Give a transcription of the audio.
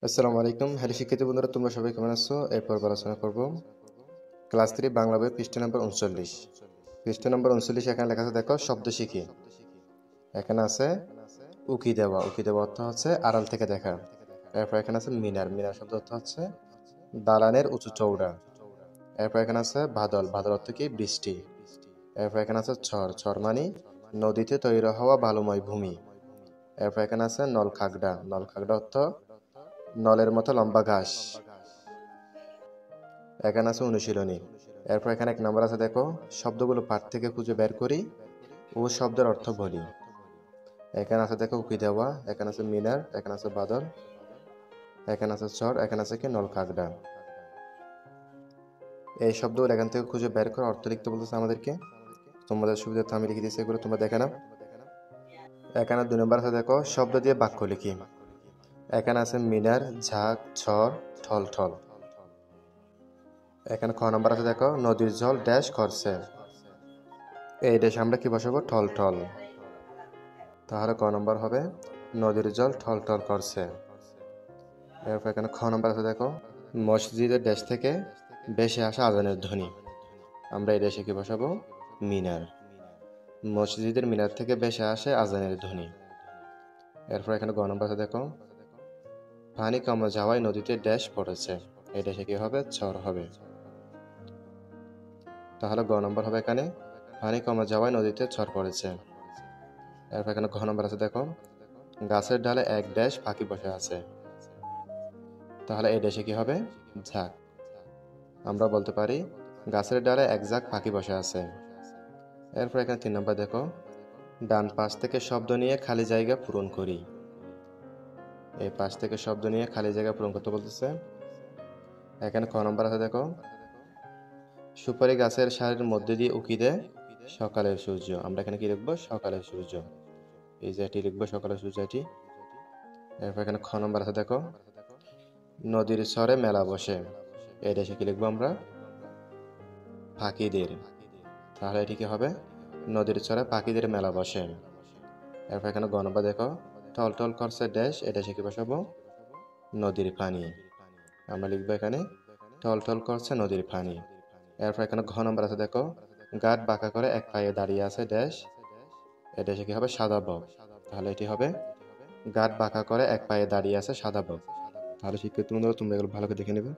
আসসালামু আলাইকুম। হ্যালো শিক্ষার্থী বন্ধুরা, তোমরা সবাই কেমন আছো? এরপর আলোচনা করব ক্লাস 3 বাংলা বই পৃষ্ঠা নম্বর 39। পৃষ্ঠা নম্বর 39 এখানে লেখা আছে, দেখো শব্দ শিখি। এখানে আছে উকি দেওয়া। উকি দেওয়া অর্থ হচ্ছে আড়াল থেকে দেখা। এরপর এখানে আছে মিনার। মিনার শব্দ অর্থ হচ্ছে দালানের উঁচু চৌড়া। এরপর এখানে আছে বাদল। বাদল অর্থ কি? বৃষ্টি। এরপর এখানে আছে ঝড়। ঝড় মানে নদীতে তৈরি হওয়া বালুময় ভূমি। এরপর এখানে আছে নলখাগড়া। নলখাগড়া অর্থ নলের মতো লম্বা ঘাস। এখানে আছে অনুশীলনী। এরপর এখানে 1 নম্বর আছে, দেখো শব্দগুলো পাঠ থেকে খুঁজে বের করি ও শব্দের অর্থ বলি। এখানে আছে দেখো উকি দেওয়া, এখানে আছে মিনার, এখানে আছে বাদল, এখানে আছে চর, এখানে আছে কি নলখাগড়া। এই শব্দগুলো এখান থেকে খুঁজে বের করে অর্থ লিখতে বলতেছে আমাদেরকে। তোমাদের সুবিধার্থে আমি লিখে দিয়েছি, এগুলো তোমরা দেখে নাও। এখানে 2 নম্বর আছে, দেখো শব্দ দিয়ে বাক্য লিখি। এখানে আছে মিনার, ঝাঁক, ঝড়, ঠল ঠল। এখানে খ নম্বর আছে, দেখো নদীর জল ড্যাশ করছে। এই ড্যাশ আমরা কি বসাবো? ঠল ঠল। তাহলে ক নম্বর হবে নদীর জল ঠল ঠল করছে। এরপর এখানে খ নম্বর আছে, দেখো মসজিদের দেশ থেকে ভেসে আসা আজানের ধ্বনি। আমরা এই দেশে কি বসাবো? মিনার। মসজিদের মিনার থেকে ভেসে আসে আজানের ধ্বনি। এরপর এখানে গ নম্বর আছে, দেখো পানি কমে যাওয়ায় নদীতে ড্যাশ পড়েছে। এই দেশে কি হবে? ঝড় হবে। তাহলে গ নম্বর হবে এখানে পানি কমে যাওয়ায় নদীতে ঝড় পড়েছে। এরপর এখানে ঘ নম্বর আছে, দেখো গাছের ডালে এক ড্যাশ পাখি বসে আছে। তাহলে এই দেশে কি হবে? ঝাঁক। আমরা বলতে পারি গাছের ডালে এক ঝাঁক পাখি বসে আছে। এরপর এখানে 3 নম্বর, দেখো ডান পাশ থেকে শব্দ নিয়ে খালি জায়গা পূরণ করি। এই পাশ থেকে শব্দ নিয়ে খালি জায়গা পূরণ করতে বলতেছে। এখানে খ নম্বর আছে, দেখো সুপারি গাছের সারির মধ্যে দিয়ে উকি দেয় সকালের সূর্য। আমরা এখানে কি লিখবো? সকালের সূর্য। এই যে এটি লিখবো, সকালের সূর্য এটি। এরপর এখানে খ নম্বর আছে, দেখো নদীর চরে মেলা বসে। এই দেশে কি লিখবো আমরা? পাখিদের। তাহলে এটি কি হবে? নদীর চরে পাখিদের মেলা বসে। এরপর এখানে গ নম্বর, দেখো টল টল করছে ড্যাশ। এই দেশে কি বসাবো? নদীর পানি। আমরা লিখবো এখানে টল টল করছে নদীর পানি। এরপর এখানে ঘ নম্বর আছে, দেখো গাঢ় বাঁকা করে এক পায়ে দাঁড়িয়ে আছে ড্যাশ। এই দেশে কি হবে? সাদা বক। তাহলে এটি হবে গাঢ় বাঁকা করে এক পায়ে দাঁড়িয়ে আছে সাদা বক। তাহলে শিক্ষার্থী বন্ধুরা, তোমরা এগুলো ভালো করে দেখে নেবে।